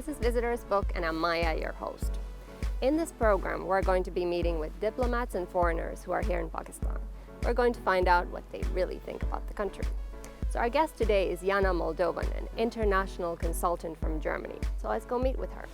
This is Visitor's Book, and I'm Maya, your host. In this program, we're going to be meeting with diplomats and foreigners who are here in Pakistan. We're going to find out what they really think about the country. So our guest today is Yana Moldovan, an international consultant from Germany. So let's go meet with her.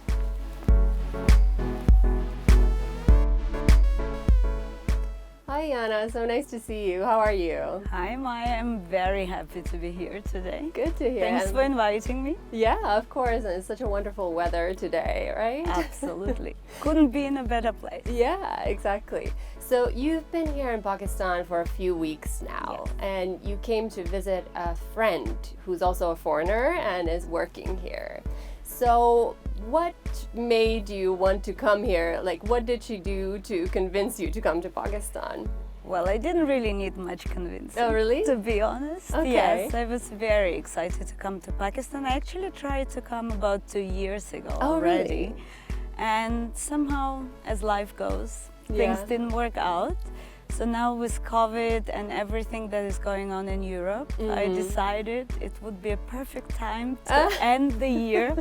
Hi Yana, so nice to see you. How are you? Hi Maya, I'm very happy to be here today. Good to hear. Thanks for inviting me. Yeah, of course, and it's such a wonderful weather today, right? Absolutely. Couldn't be in a better place. Yeah, exactly. So you've been here in Pakistan for a few weeks now, Yes. and you came to visit a friend who's also a foreigner and is working here. So what made you want to come here? Like, what did she do to convince you to come to Pakistan? Well, I didn't really need much convincing. Oh, really? To be honest. Okay. Yes, I was very excited to come to Pakistan. I actually tried to come about 2 years ago already. Really? And somehow, as life goes, things didn't work out. So now with COVID and everything that is going on in Europe, I decided it would be a perfect time to end the year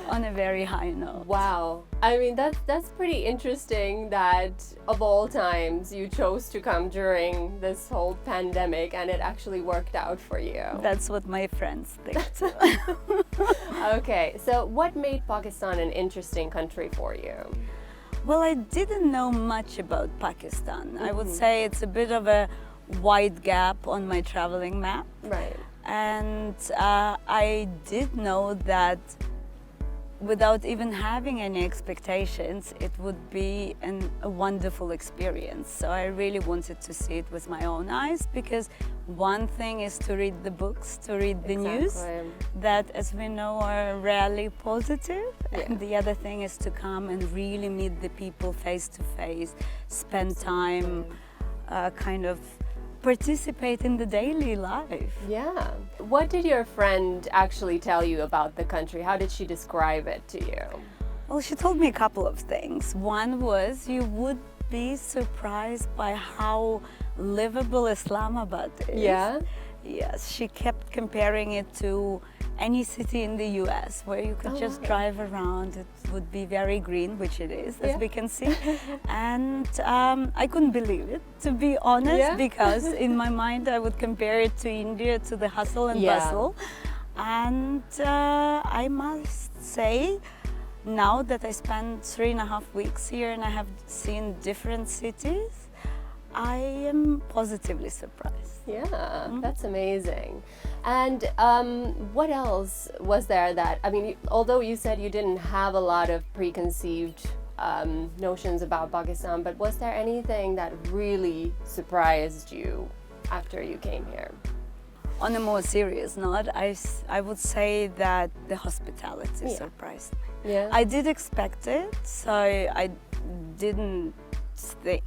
on a very high note. Wow. I mean, that's pretty interesting that of all times you chose to come during this whole pandemic and it actually worked out for you. That's what my friends think too. Okay, so what made Pakistan an interesting country for you? Well, I didn't know much about Pakistan. I would say it's a bit of a wide gap on my traveling map. Right. And I did know that without even having any expectations, it would be a wonderful experience. So I really wanted to see it with my own eyes, because one thing is to read the books, to read the news, that, as we know, are rarely positive. And the other thing is to come and really meet the people face to face, spend time, kind of participate in the daily life. Yeah. What did your friend actually tell you about the country? How did she describe it to you? Well, she told me a couple of things. One was, you would be surprised by how livable Islamabad is. Yeah? Yes, she kept comparing it to any city in the US where you could just drive around. It would be very green, which it is, as we can see. And I couldn't believe it, to be honest, because in my mind I would compare it to India, to the hustle and bustle. And I must say, now that I spent 3.5 weeks here and I have seen different cities, I am positively surprised. Yeah, that's amazing. And what else was there that, I mean, although you said you didn't have a lot of preconceived notions about Pakistan, but was there anything that really surprised you after you came here? On a more serious note, I would say that the hospitality surprised me. Yeah. I did expect it, so I didn't.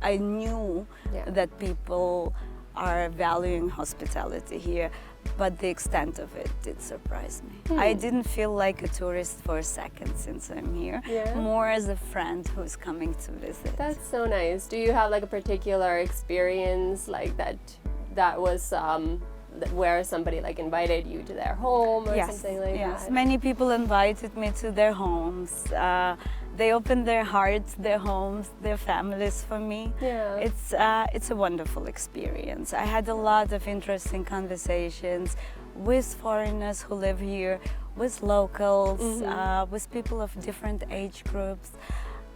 I knew that people are valuing hospitality here, but the extent of it did surprise me. I didn't feel like a tourist for a second since I'm here, more as a friend who's coming to visit. That's so nice. Do you have like a particular experience like that was where somebody like invited you to their home or something like that? Yes, many people invited me to their homes. They opened their hearts, their homes, their families for me. Yeah. It's a wonderful experience. I had a lot of interesting conversations with foreigners who live here, with locals, with people of different age groups.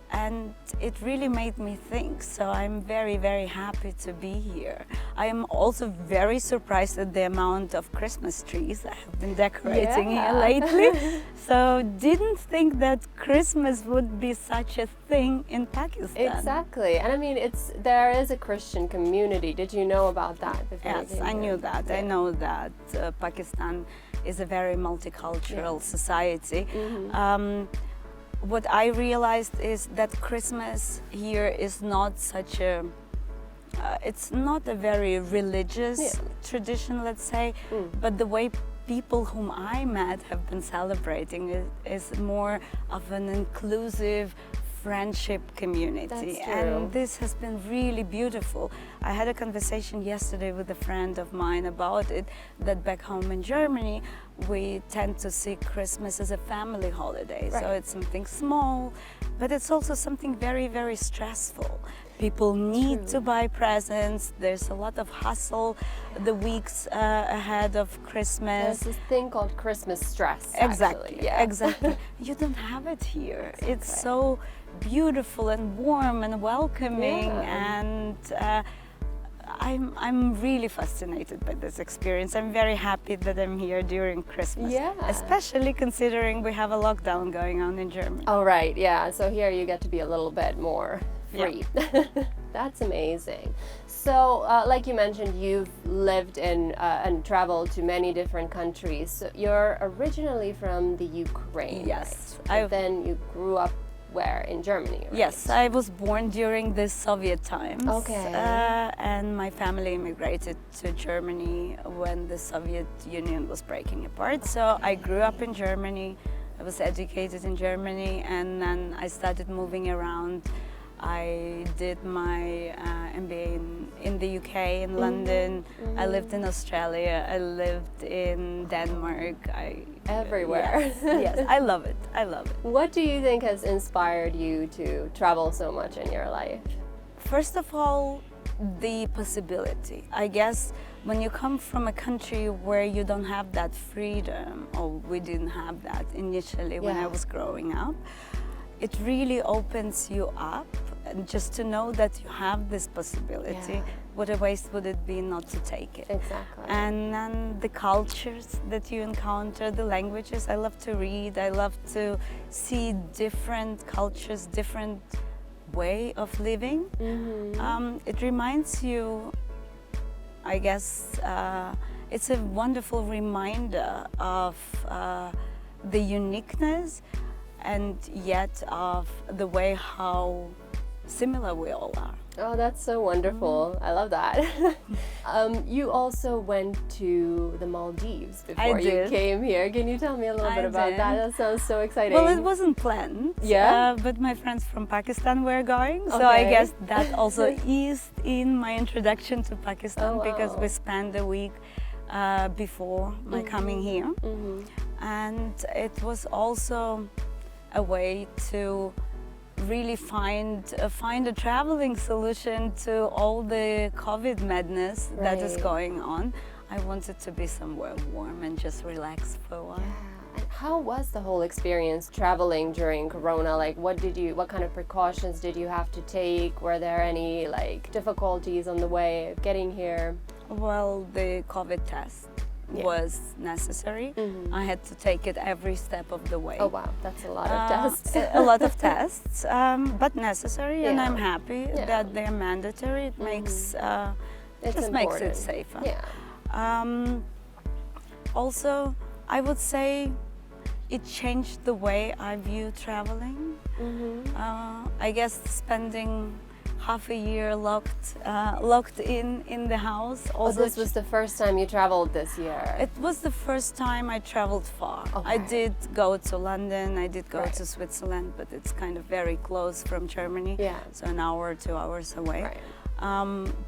And it really made me think, so I'm very, very happy to be here. I am also very surprised at the amount of Christmas trees I have been decorating here lately. So didn't think that Christmas would be such a thing in Pakistan. Exactly. And I mean, there is a Christian community. Did you know about that before you Yes, came I here? knew that. I know that Pakistan is a very multicultural society. What I realized is that Christmas here is not such a, it's not a very religious tradition, let's say, but the way people whom I met have been celebrating it is more of an inclusive, friendship community. That's true. And this has been really beautiful. I had a conversation yesterday with a friend of mine about it, that back home in Germany we tend to see Christmas as a family holiday. Right. So it's something small, but it's also something very, very stressful. People need True. to buy presents. There's a lot of hustle the weeks ahead of Christmas. There's this thing called Christmas stress. Exactly, Actually. Yeah. exactly. You don't have it here. Exactly. It's so beautiful and warm and welcoming, Yeah. and I'm really fascinated by this experience. I'm very happy that I'm here during Christmas, Yeah. especially considering we have a lockdown going on in Germany. Oh, right. Yeah. So here you get to be a little bit more free. That's amazing. So, like you mentioned, you've lived in and traveled to many different countries. So you're originally from the Ukraine. Yes, Right? But then you grew up where? In Germany, right? Yes, I was born during the Soviet times. Okay. And my family immigrated to Germany when the Soviet Union was breaking apart. So I grew up in Germany, I was educated in Germany, and then I started moving around. I did my MBA in the UK, in London. I lived in Australia. I lived in Denmark. Everywhere. Yes, yes, I love it. I love it. What do you think has inspired you to travel so much in your life? First of all, the possibility. I guess when you come from a country where you don't have that freedom, or we didn't have that initially when I was growing up, it really opens you up, and just to know that you have this possibility, what a waste would it be not to take it. Exactly. And then the cultures that you encounter, the languages. I love to read, I love to see different cultures, different way of living. It reminds you, I guess, it's a wonderful reminder of the uniqueness, and yet of the way how similar we all are. Oh, that's so wonderful. I love that. You also went to the Maldives before you did. came here. Can you tell me a little bit about that? That sounds so exciting. Well, it wasn't planned, but my friends from Pakistan were going, so I guess that also eased in my introduction to Pakistan, because we spent a week before my coming here. And it was also a way to really find a traveling solution to all the COVID madness that is going on. I wanted to be somewhere warm and just relax for a while. And how was the whole experience traveling during Corona? Like, what kind of precautions did you have to take? Were there any like difficulties on the way of getting here? Well, the COVID test was necessary. I had to take it every step of the way. Oh wow, that's a lot of tests. A lot of tests, but necessary, and I'm happy that they're mandatory. It makes makes it safer. Also, I would say it changed the way I view traveling. I guess spending half a year locked in the house. Also, this was the first time you traveled this year? It was the first time I traveled far. I did go to London, I did go to Switzerland, but it's kind of very close from Germany, so an hour, 2 hours away.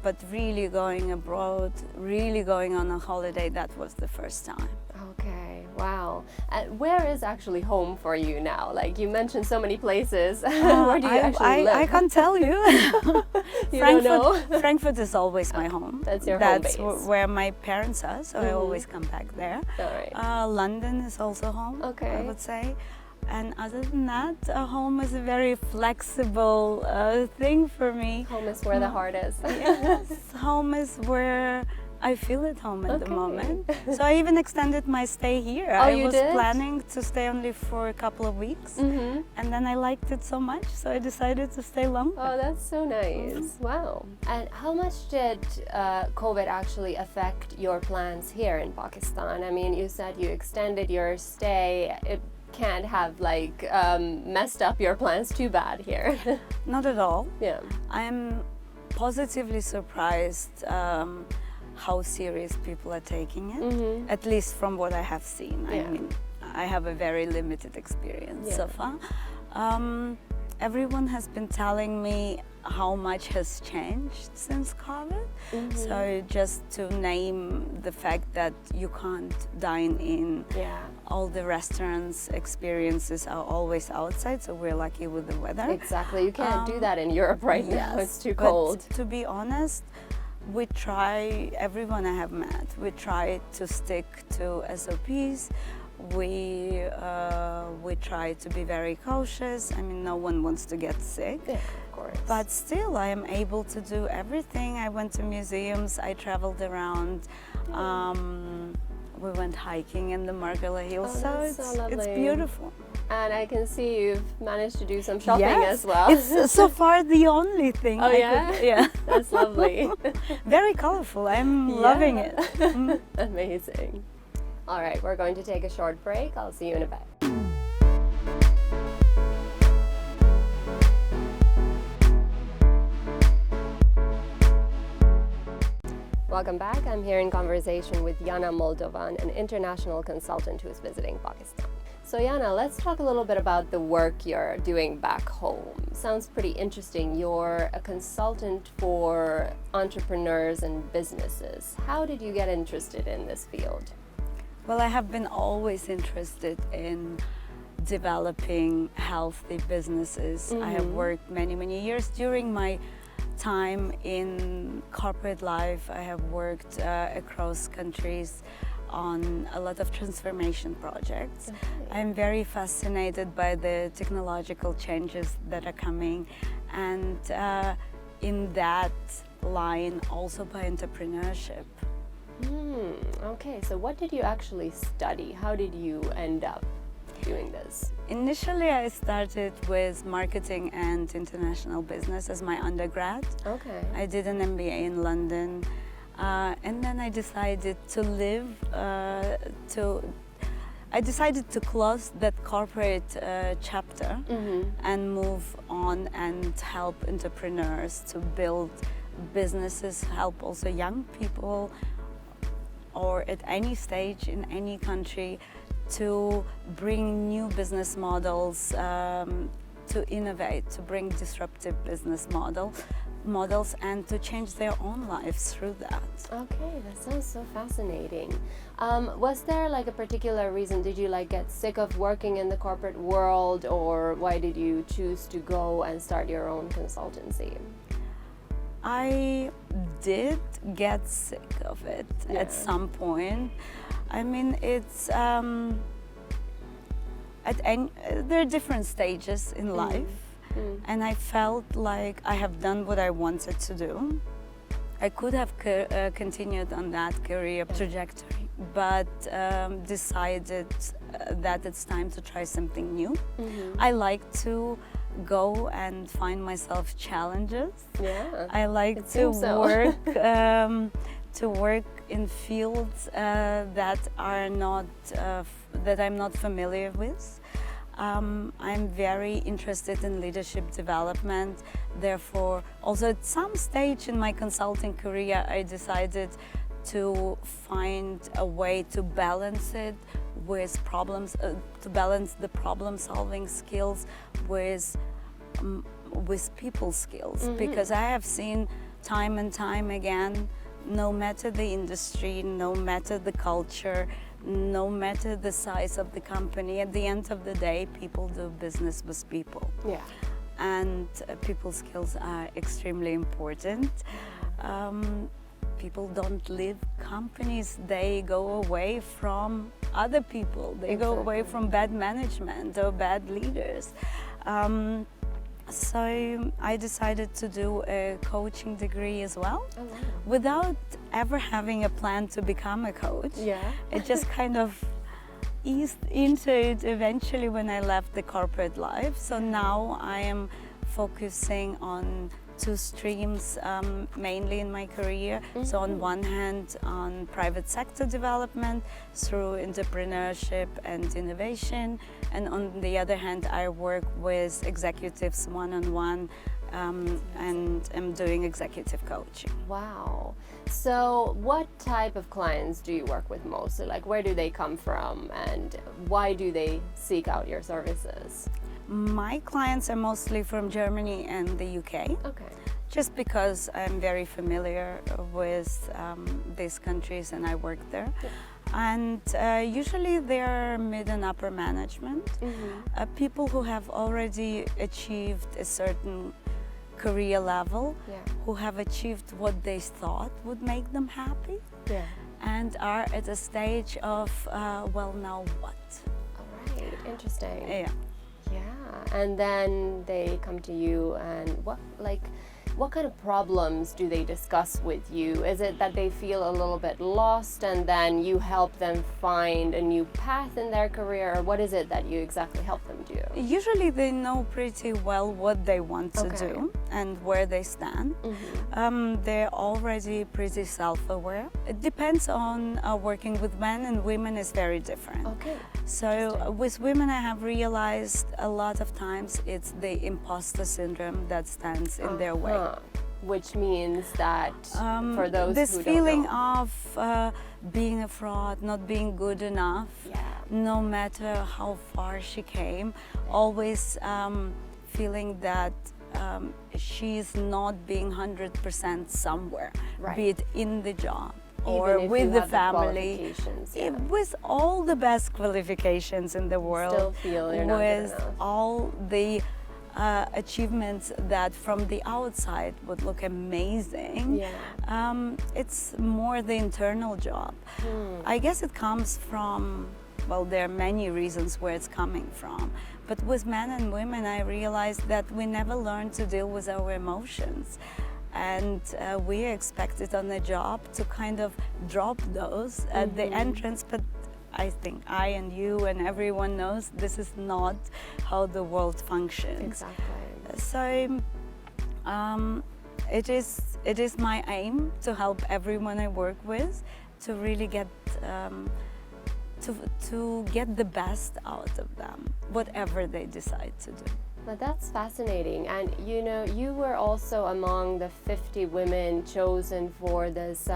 But really going abroad, really going on a holiday, that was the first time. Okay, wow. And where is actually home for you now? Like, you mentioned so many places. Where do you actually live? I can't tell you. Don't know? Frankfurt is always my home. That's your home base. That's where my parents are, so I always come back there. All right. London is also home, I would say. And other than that, home is a very flexible thing for me. Home is where the heart is. Yes, home is where I feel at home at the moment. So I even extended my stay here. I was planning to stay only for a couple of weeks, and then I liked it so much, so I decided to stay longer. Oh, that's so nice. Wow. And how much did COVID actually affect your plans here in Pakistan? I mean, you said you extended your stay. It can't have like messed up your plans too bad here. Not at all. Yeah. I'm positively surprised how serious people are taking it, at least from what I have seen. I mean, I have a very limited experience so far. everyone has been telling me how much has changed since COVID. So just to name the fact that you can't dine in, all the restaurants experiences are always outside, so we're lucky with the weather. Exactly, you can't do that in Europe right now, it's too cold. But to be honest, we try, everyone I have met, we try to stick to SOPs. We try to be very cautious. I mean, no one wants to get sick. Yeah, of course. But still, I am able to do everything. I went to museums, I traveled around. We went hiking in the Margala Hills, it's beautiful. And I can see you've managed to do some shopping as well. It's so far the only thing. Yeah? That's lovely. Very colorful, I'm loving it. Amazing. All right, we're going to take a short break. I'll see you in a bit. Welcome back. I'm here in conversation with Yana Moldovan, an international consultant who is visiting Pakistan. So Yana, let's talk a little bit about the work you're doing back home. Sounds pretty interesting. You're a consultant for entrepreneurs and businesses. How did you get interested in this field? Well, I have been always interested in developing healthy businesses. I have worked many years. During my time in corporate life, I have worked across countries on a lot of transformation projects. I'm very fascinated by the technological changes that are coming, and in that line also by entrepreneurship. Okay, so what did you actually study? How did you end up doing this? Initially, I started with marketing and international business as my undergrad. Okay. I did an MBA in London, and then I decided to I decided to close that corporate chapter and move on and help entrepreneurs to build businesses, help also young people, or at any stage in any country, to bring new business models, to innovate, to bring disruptive business models, and to change their own lives through that. Okay, that sounds so fascinating. Was there like a particular reason? Did you like get sick of working in the corporate world, or why did you choose to go and start your own consultancy? I did get sick of it at some point. I mean, it's there are different stages in life, and I felt like I have done what I wanted to do. I could have continued on that career trajectory, but decided that it's time to try something new. I like to go and find myself challenges. I like to work in fields that are not that I'm not familiar with. I'm very interested in leadership development. Therefore, also at some stage in my consulting career, I decided to find a way to balance it with problems, to balance the problem-solving skills with people skills, because I have seen time and time again, no matter the industry, no matter the culture, no matter the size of the company, at the end of the day, people do business with people. And people skills are extremely important. People don't leave companies, they go away from other people, they go away from bad management or bad leaders. So I decided to do a coaching degree as well, without ever having a plan to become a coach. It just kind of eased into it eventually when I left the corporate life. So now I am focusing on two streams mainly in my career. So on one hand, on private sector development through entrepreneurship and innovation, and on the other hand, I work with executives one-on-one and am doing executive coaching. Wow. So what type of clients do you work with mostly? Like, where do they come from and why do they seek out your services? My clients are mostly from Germany and the UK. Okay. Just because I'm very familiar with these countries and I work there. Yeah. And usually they're mid and upper management, people who have already achieved a certain career level, Yeah. who have achieved what they thought would make them happy, Yeah. and are at a stage of, well, now what? All right. Interesting. Yeah. Yeah. And then they come to you, and what kind of problems do they discuss with you? Is it that they feel a little bit lost and then you help them find a new path in their career, or what is it that you exactly help them do? Usually they know pretty well what they want to Okay. do and where they stand. They're already pretty self-aware. It depends on working with men and women is very different. Okay. So with women I have realized a lot of times it's the impostor syndrome that stands in their way. Which means that for those this who feeling don't know, of being a fraud, not being good enough, Yeah. no matter how far she came, always feeling that she's not being 100% somewhere, Right. be it in the job even or if with you the have family. qualifications, yeah. With all the best qualifications in the world, still feel you're not good with enough. all the achievements that from the outside would look amazing, Yeah. it's more the internal job. I guess it comes from, well, there are many reasons where it's coming from, but with men and women I realized that we never learn to deal with our emotions. And we are expected on the job to kind of drop those at the entrance, but I think I and you and everyone knows this is not how the world functions. Exactly. So it is my aim to help everyone I work with to really get to get the best out of them, whatever they decide to do. But that's fascinating. And you know, you were also among the 50 women chosen for this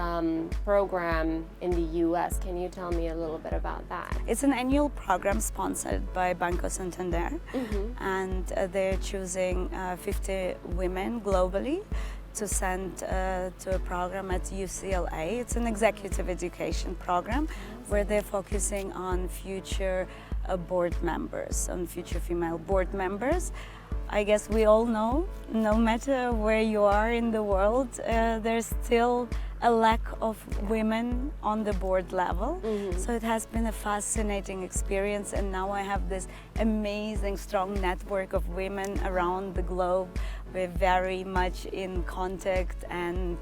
program in the US. Can you tell me a little bit about that? It's an annual program sponsored by Banco Santander, and they're choosing 50 women globally to send to a program at UCLA. It's an executive education program where they're focusing on future board members, on future female board members. I guess we all know, no matter where you are in the world, there's still a lack of women on the board level. So it has been a fascinating experience, and now I have this amazing, strong network of women around the globe. We're very much in contact and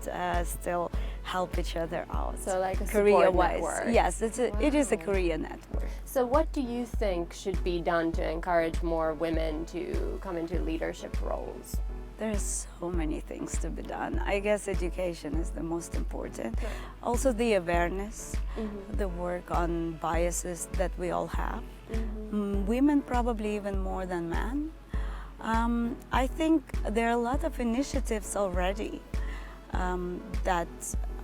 still help each other out. So like a support career-wise. network. Yes, it is a career network. So what do you think should be done to encourage more women to come into leadership roles? There's so many things to be done. I guess education is the most important. Also the awareness, the work on biases that we all have. Women probably even more than men. I think there are a lot of initiatives already that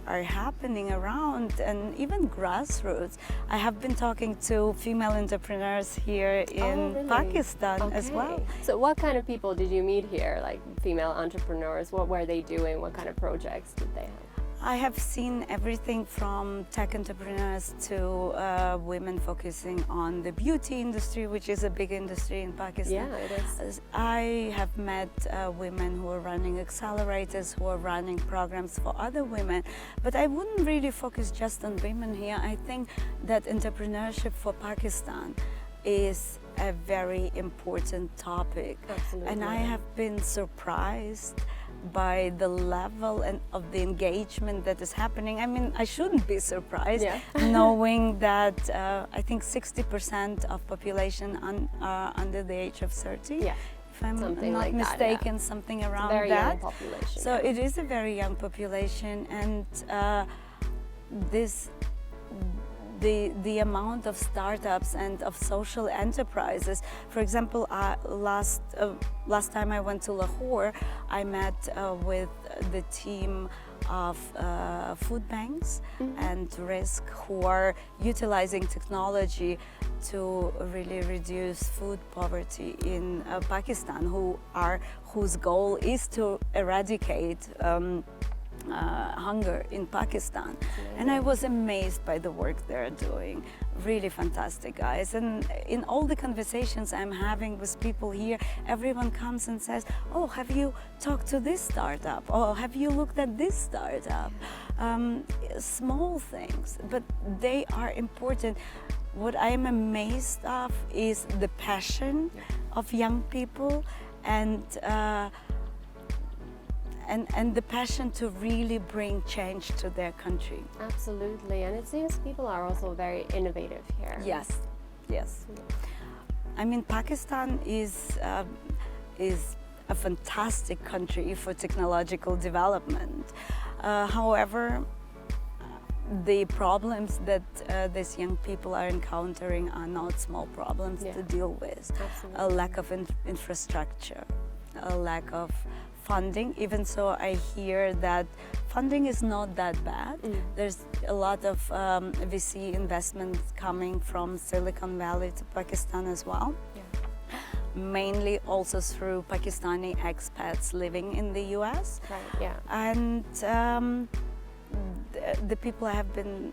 are happening around, and even grassroots. I have been talking to female entrepreneurs here in really? Pakistan as well. So what kind of people did you meet here, like female entrepreneurs? What were they doing? What kind of projects did they have? I have seen everything from tech entrepreneurs to women focusing on the beauty industry, which is a big industry in Pakistan. Yeah, it is. I have met women who are running accelerators, who are running programs for other women. But I wouldn't really focus just on women here. I think that entrepreneurship for Pakistan is a very important topic. Absolutely. And I have been surprised by the level of the engagement that is happening. I mean, I shouldn't be surprised knowing that I think 60% of population are under the age of 30. Yeah. If I'm Something not like that, mistaken, something around Very that. young population. So it is a very young population, and the amount of startups and of social enterprises. For example, last time I went to Lahore, I met with the team of food banks and risk who are utilizing technology to really reduce food poverty in Pakistan, whose goal is to eradicate hunger in Pakistan. And I was amazed by the work they're doing. Really fantastic guys. And in all the conversations I'm having with people here, everyone comes and says, oh, have you talked to this startup? Oh, have you looked at this startup? Small things, but they are important. What I am amazed of is the passion of young people and the passion to really bring change to their country. Absolutely, and it seems people are also very innovative here. Yes, yes. I mean, Pakistan is a fantastic country for technological development. However, the problems that these young people are encountering are not small problems to deal with. Absolutely. A lack of infrastructure, a lack of funding. Even so, I hear that funding is not that bad. There's a lot of VC investments coming from Silicon Valley to Pakistan as well. Mainly also through Pakistani expats living in the US. Right, yeah. And the people I have been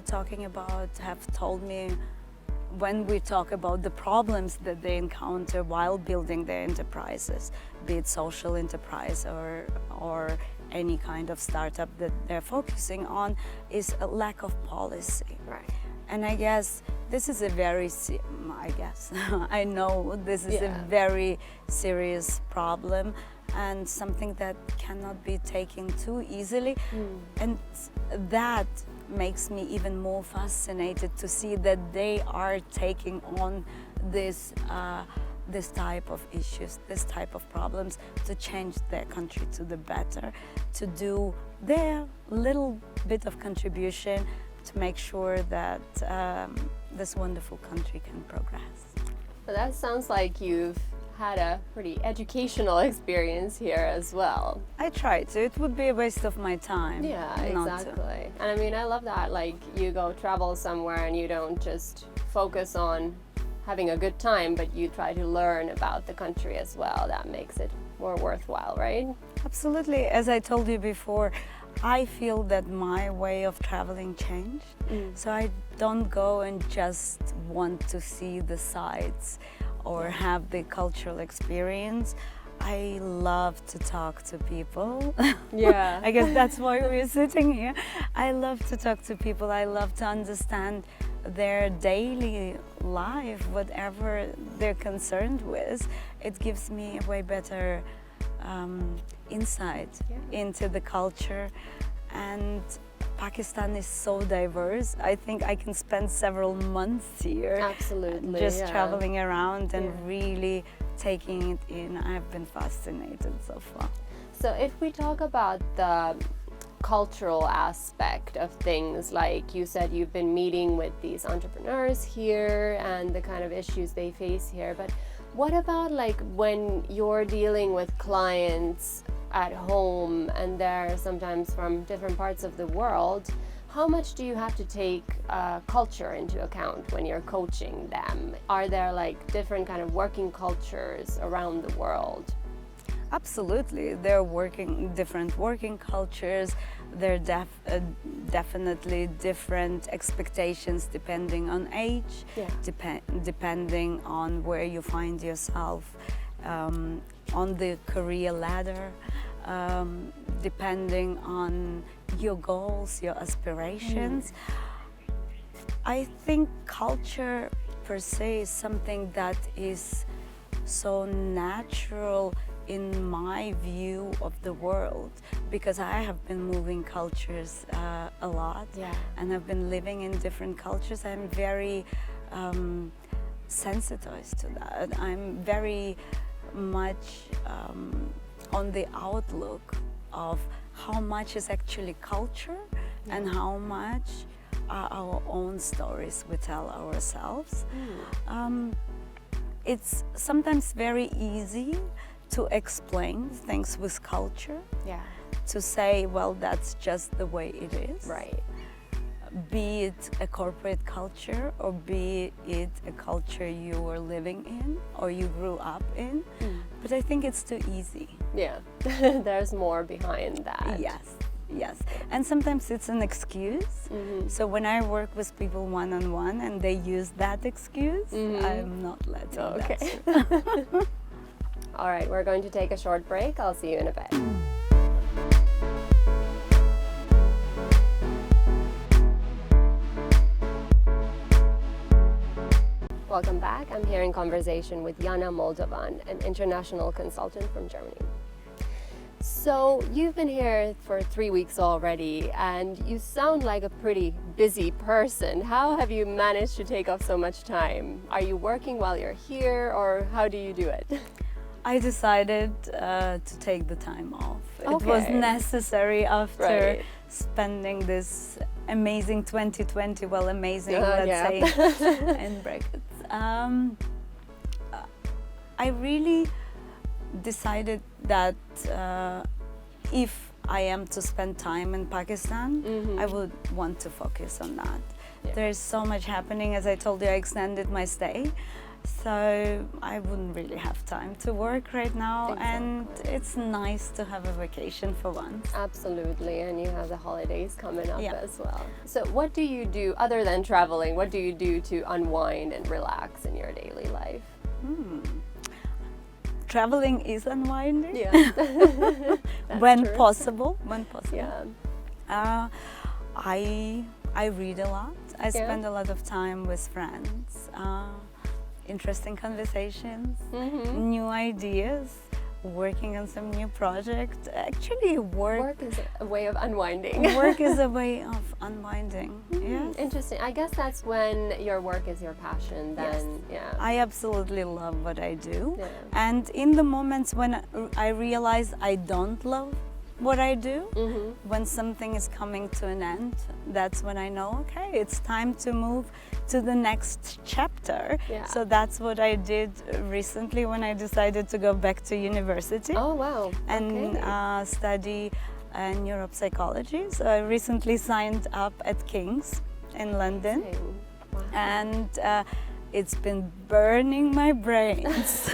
talking about have told me, when we talk about the problems that they encounter while building their enterprises, be it social enterprise or any kind of startup that they're focusing on, is a lack of policy. Right. And I guess this is a very, I know this is a very serious problem and something that cannot be taken too easily. And that makes me even more fascinated to see that they are taking on this type of issues, this type of problems, to change their country to the better, to do their little bit of contribution to make sure that this wonderful country can progress. But that sounds like you've had a pretty educational experience here as well. I try to. It would be a waste of my time. Yeah, not to. exactly. And I mean, I love that. Like, you go travel somewhere and you don't just focus on having a good time, but you try to learn about the country as well. That makes it more worthwhile, right? Absolutely. As I told you before, I feel that my way of traveling changed. So I don't go and just want to see the sights or have the cultural experience. I love to talk to people. Yeah. I guess that's why we're sitting here. I love to talk to people. I love to understand their daily life, whatever they're concerned with. It gives me a way better insight into the culture. And Pakistan is so diverse. I think I can spend several months here. Absolutely, just traveling around and really taking it in. I've been fascinated so far. So if we talk about the cultural aspect of things, like you said, you've been meeting with these entrepreneurs here and the kind of issues they face here, but what about like when you're dealing with clients at home and they're sometimes from different parts of the world? How much do you have to take culture into account when you're coaching them? Are there like different kind of working cultures around the world? Absolutely, there are different working cultures. There are definitely different expectations depending on age, depending on where you find yourself on the career ladder, depending on your goals, your aspirations. I think culture per se is something that is so natural in my view of the world, because I have been moving cultures a lot and I've been living in different cultures. I'm very sensitized to that. I'm very much on the outlook of how much is actually culture and how much are our own stories we tell ourselves. It's sometimes very easy to explain things with culture, to say, well, that's just the way it is. Right. Be it a corporate culture or be it a culture you were living in or you grew up in. But I think it's too easy. Yeah. There's more behind that. Yes. And sometimes it's an excuse. So when I work with people one-on-one and they use that excuse, I'm not letting that through. All right, we're going to take a short break. I'll see you in a bit. Welcome back. I'm here in conversation with Yana Moldovan, an international consultant from Germany. So you've been here for 3 weeks already, and you sound like a pretty busy person. How have you managed to take off so much time? Are you working while you're here, or how do you do it? I decided to take the time off. It was necessary after spending this amazing 2020, well, amazing, let's say, in brackets. I really decided that if I am to spend time in Pakistan, I would want to focus on that. There's so much happening. As I told you, I extended my stay, so I wouldn't really have time to work right now, and it's nice to have a vacation for once. Absolutely, and you have the holidays coming up as well. So what do you do, other than traveling, what do you do to unwind and relax in your daily life? Traveling is unwinding. When possible. I read a lot. I spend a lot of time with friends. Interesting conversations, new ideas, working on some new project. Actually, work is a way of unwinding. Work is a way of unwinding. Yes. Interesting. I guess that's when your work is your passion. Then, I absolutely love what I do, and in the moments when I realize I don't love what I do, when something is coming to an end, that's when I know, okay, it's time to move to the next chapter. So that's what I did recently when I decided to go back to university. Oh, wow. And study neuropsychology. So I recently signed up at King's in London. Wow. And it's been burning my brains.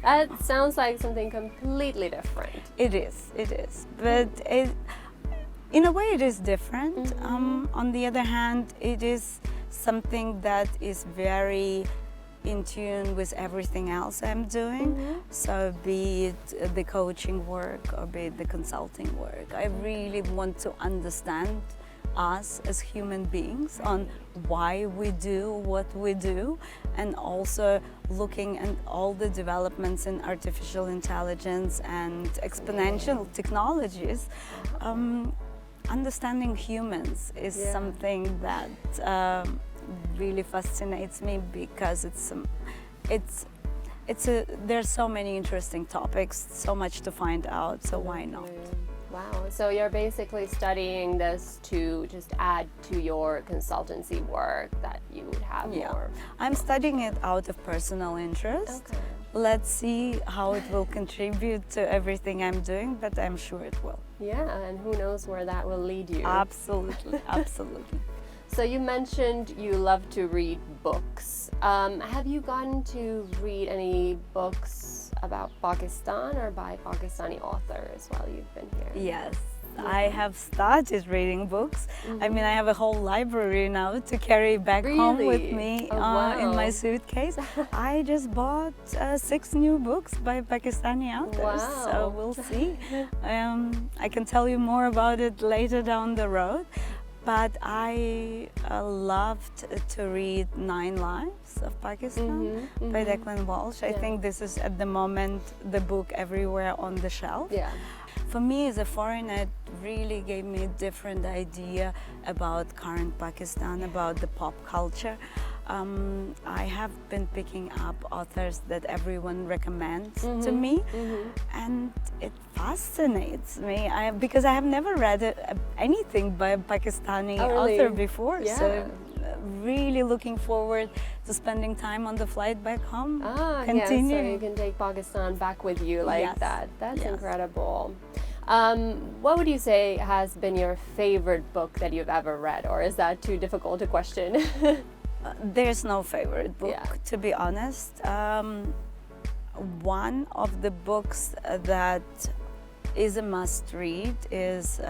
That sounds like something completely different. It is. But in a way it is different. On the other hand, it is something that is very in tune with everything else I'm doing. So be it the coaching work or be it the consulting work. I really want to understand us as human beings on why we do what we do, and also looking at all the developments in artificial intelligence and exponential technologies. Understanding humans is something that really fascinates me, because there's so many interesting topics, so much to find out, so why not? Wow, so you're basically studying this to just add to your consultancy work that you would have more. I'm studying it out of personal interest. Let's see how it will contribute to everything I'm doing, but I'm sure it will. Yeah, and who knows where that will lead you. Absolutely. So you mentioned you love to read books. Have you gotten to read any books about Pakistan or by Pakistani authors while you've been here? Yes, I have started reading books. I mean, I have a whole library now to carry back home with me in my suitcase. I just bought 6 new books by Pakistani authors, so we'll see. I can tell you more about it later down the road. But I loved to read 9 Lives of Pakistan by Declan Walsh. I think this is at the moment the book everywhere on the shelf. For me as a foreigner, it really gave me a different idea about current Pakistan, about the pop culture. I have been picking up authors that everyone recommends to me, and it fascinates me because I have never read anything by a Pakistani author before. So really looking forward to spending time on the flight back home. So you can take Pakistan back with you like that. That's incredible. What would you say has been your favorite book that you've ever read, or is that too difficult a question? There's no favorite book, Yeah. to be honest. One of the books that is a must read is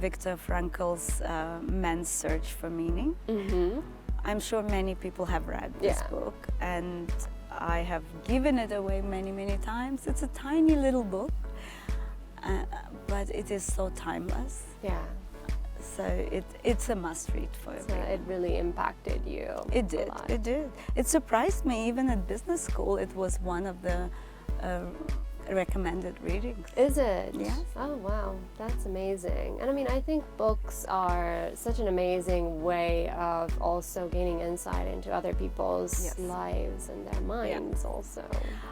Viktor Frankl's Man's Search for Meaning. Mm-hmm. I'm sure many people have read this Yeah. book, and I have given it away many, many times. It's a tiny little book, but it is so timeless. Yeah. So it's a must read for So everyone. it really impacted you. It a did. lot. It did. It surprised me. Even at business school, it was one of the recommended readings. Is it? Yes. Oh, wow. That's amazing. And I mean, I think books are such an amazing way of also gaining insight into other people's Yes. lives and their minds also.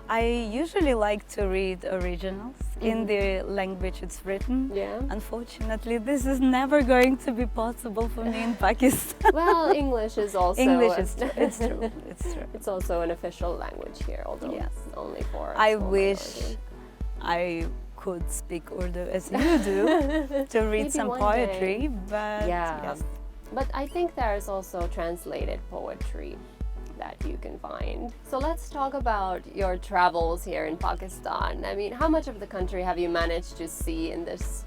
I usually like to read originals in the language it's written. Yeah. Unfortunately, this is never going to be possible for me in Pakistan. Well, English is also English is true. It's true. It's true. It's also an official language here, although Yes. it's only for I a small wish minority. I could speak Urdu as you do to read Maybe some one poetry, day. but Yeah. yes. But I think there's also translated poetry that you can find. So let's talk about your travels here in Pakistan. I mean, how much of the country have you managed to see in this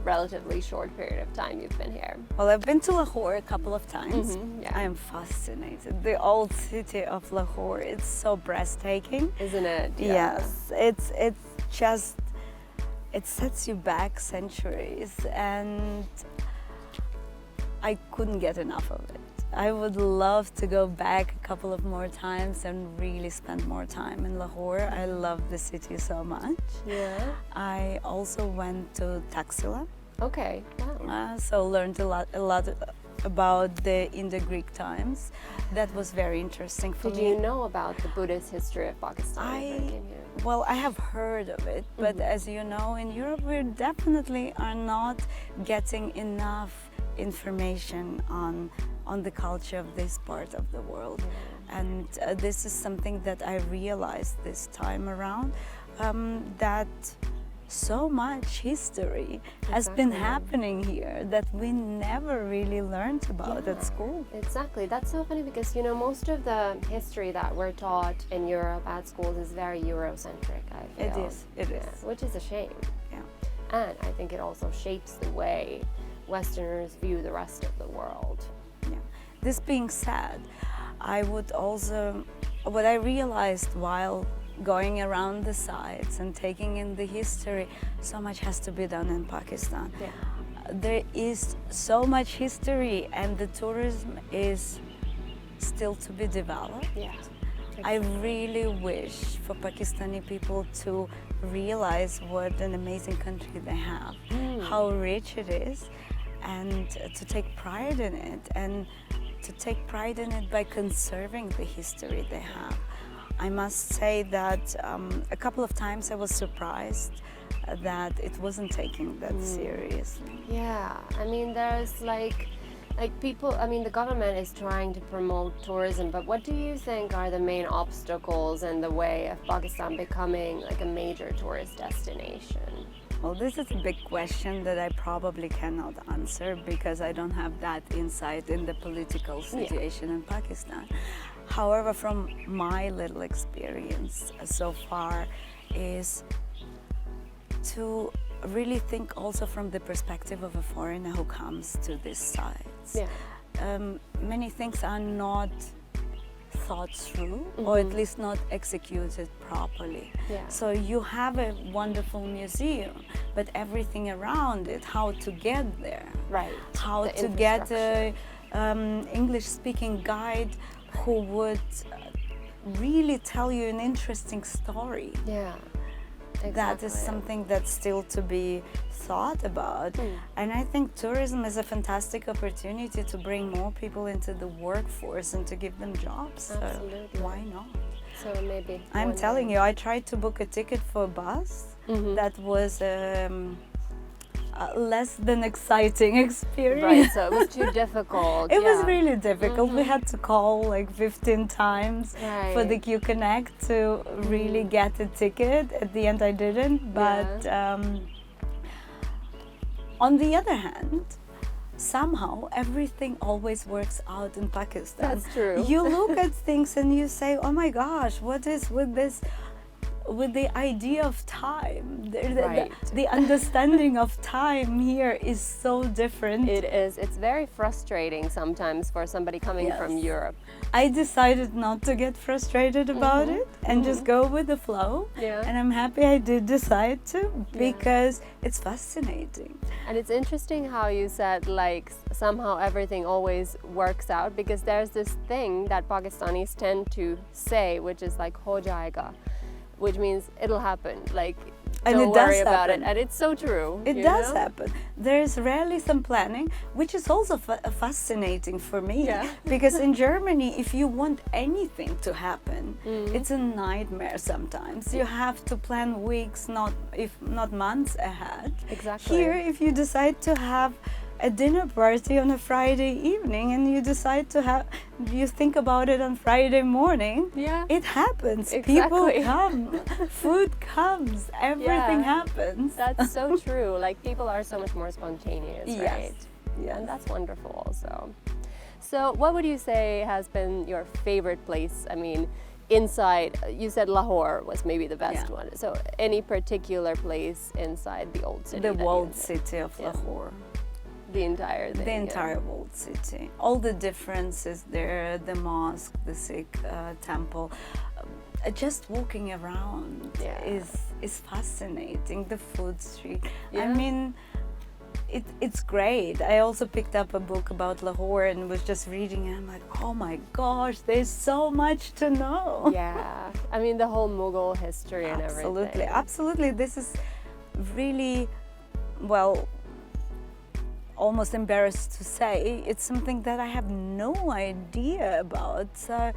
relatively short period of time you've been here? Well, I've been to Lahore a couple of times. Yeah. I am fascinated. The old city of Lahore, it's so breathtaking. Isn't it? Yes, it's just, it sets you back centuries, and I couldn't get enough of it. I would love to go back a couple of more times and really spend more time in Lahore. I love the city so much. Yeah. I also went to Taxila, Okay. Wow. so learned a lot about the Indo-Greek times. That was very interesting for Did me. you know about the Buddhist history of Pakistan when you came here? Well, I have heard of it, but as you know, in Europe we definitely are not getting enough information on the culture of this part of the world. And this is something that I realized this time around, that so much history has been Exactly. happening here that we never really learned about at school. Exactly. That's so funny because, you know, most of the history that we're taught in Europe at schools is very Eurocentric, I feel. It is. Which is a shame. Yeah. And I think it also shapes the way Westerners view the rest of the world. Yeah. This being said, I would also, what I realized while going around the sites and taking in the history, so much has to be done in Pakistan. Yeah. There is so much history, and the tourism is still to be developed. Yeah. I really wish for Pakistani people to realize what an amazing country they have, how rich it is, and to take pride in it, and to take pride in it by conserving the history they have. I must say that a couple of times I was surprised that it wasn't taken that seriously. Yeah. I mean, there's like people, I mean, the government is trying to promote tourism, but what do you think are the main obstacles in the way of Pakistan becoming like a major tourist destination? Well, this is a big question that I probably cannot answer because I don't have that insight in the political situation in Pakistan. However, from my little experience so far is to really think also from the perspective of a foreigner who comes to these sites. Yeah. Many things are not thought through, or at least not executed properly. Yeah. So you have a wonderful museum, but everything around it, how to get there, Right. how The to get infrastructure. a English-speaking guide who would really tell you an interesting story. Yeah. That is Exactly. something that's still to be thought about. And I think tourism is a fantastic opportunity to bring more people into the workforce and to give them jobs. So Absolutely. why not? So maybe. I'm telling you, I tried to book a ticket for a bus. That was less than exciting experience. Right, so it was too difficult. It was yeah. really difficult. We had to call like 15 times for the Right. Q Connect to really get a ticket. At the end, I didn't, but On the other hand, somehow everything always works out in Pakistan. That's true. You look at things and you say, oh my gosh, what is with this, with the idea of time? Right. The understanding of time here is so different. It is. It's very frustrating sometimes for somebody coming from Europe. I decided not to get frustrated about it and just go with the flow. Yeah. And I'm happy I did decide to, because it's fascinating. And it's interesting how you said, like, somehow everything always works out, because there's this thing that Pakistanis tend to say, which is like ho jayega, which means it'll happen. Like, And don't it does worry about it. happen. And it's so true. It you does know? happen. There's rarely some planning, which is also fascinating for me. Yeah. Because in Germany, if you want anything to happen, it's a nightmare sometimes. You have to plan weeks, if not months ahead. Exactly. Here, if you decide to have a dinner party on a Friday evening and you think about it on Friday morning, Yeah. it happens. Exactly. People come, food comes, everything happens. That's so true. Like, people are so much more spontaneous, Yes. right? Yes. And that's wonderful also. So what would you say has been your favorite place? I mean, inside, you said Lahore was maybe the best Yeah. one. So any particular place inside the old city? The that walled you- city of Yeah. Lahore. The entire thing. The yeah. entire walled city. All the differences there, the mosque, the Sikh temple. Just walking around Yeah. is fascinating. The food street. I Yeah. mean, it's great. I also picked up a book about Lahore and was just reading it. I'm like, oh my gosh, there's so much to know. Yeah. I mean, the whole Mughal history and Absolutely, everything. absolutely. This is really, well, almost embarrassed to say, it's something that I have no idea about. So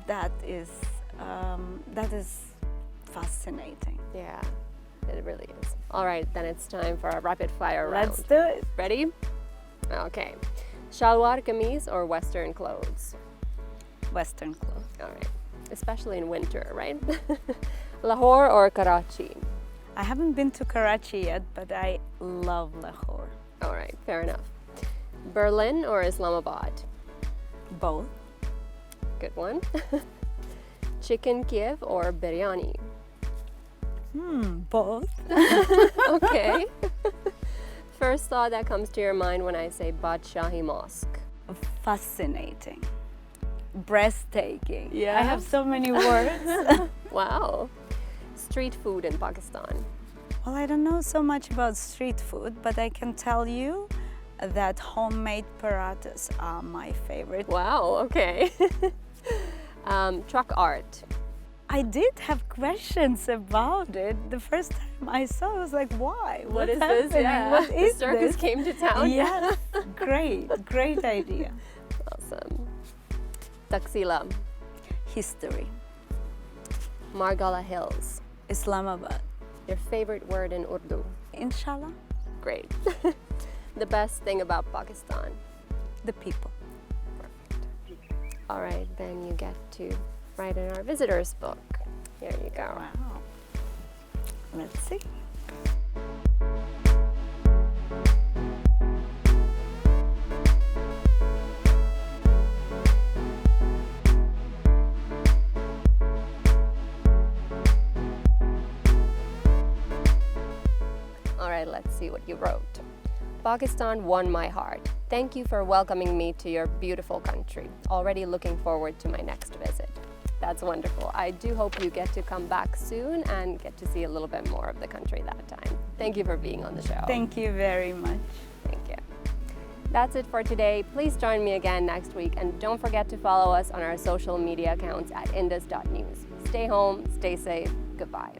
that is fascinating. Yeah, it really is. All right, then it's time for a rapid fire round. Let's do it. Ready? Okay. Shalwar kameez or Western clothes? Western clothes. All right. Especially in winter, right? Lahore or Karachi? I haven't been to Karachi yet, but I love Lahore. All right, fair enough. Berlin or Islamabad? Both. Good one. Chicken Kiev or biryani? Both. Okay. First thought that comes to your mind when I say Badshahi Mosque? Fascinating. Breathtaking. Yeah. I have so many words. Wow. Street food in Pakistan? Well, I don't know so much about street food, but I can tell you that homemade parathas are my favorite. Wow, okay. Truck art? I did have questions about it. The first time I saw it, I was like, why? What What's is this? happening? Yeah. What is the circus this? came to town? Yes, great idea. Awesome. Taxila? History. Margala Hills? Islamabad. Your favorite word in Urdu? Inshallah, Great. The best thing about Pakistan? the people. All right, then you get to write in our visitors book. Here you go. Wow. Let's see. All right, let's see what you wrote. Pakistan won my heart. Thank you for welcoming me to your beautiful country. Already looking forward to my next visit. That's wonderful. I do hope you get to come back soon and get to see a little bit more of the country that time. Thank you for being on the show. Thank you very much. Thank you. That's it for today. Please join me again next week, and don't forget to follow us on our social media accounts at indus.news. Stay home, stay safe. Goodbye.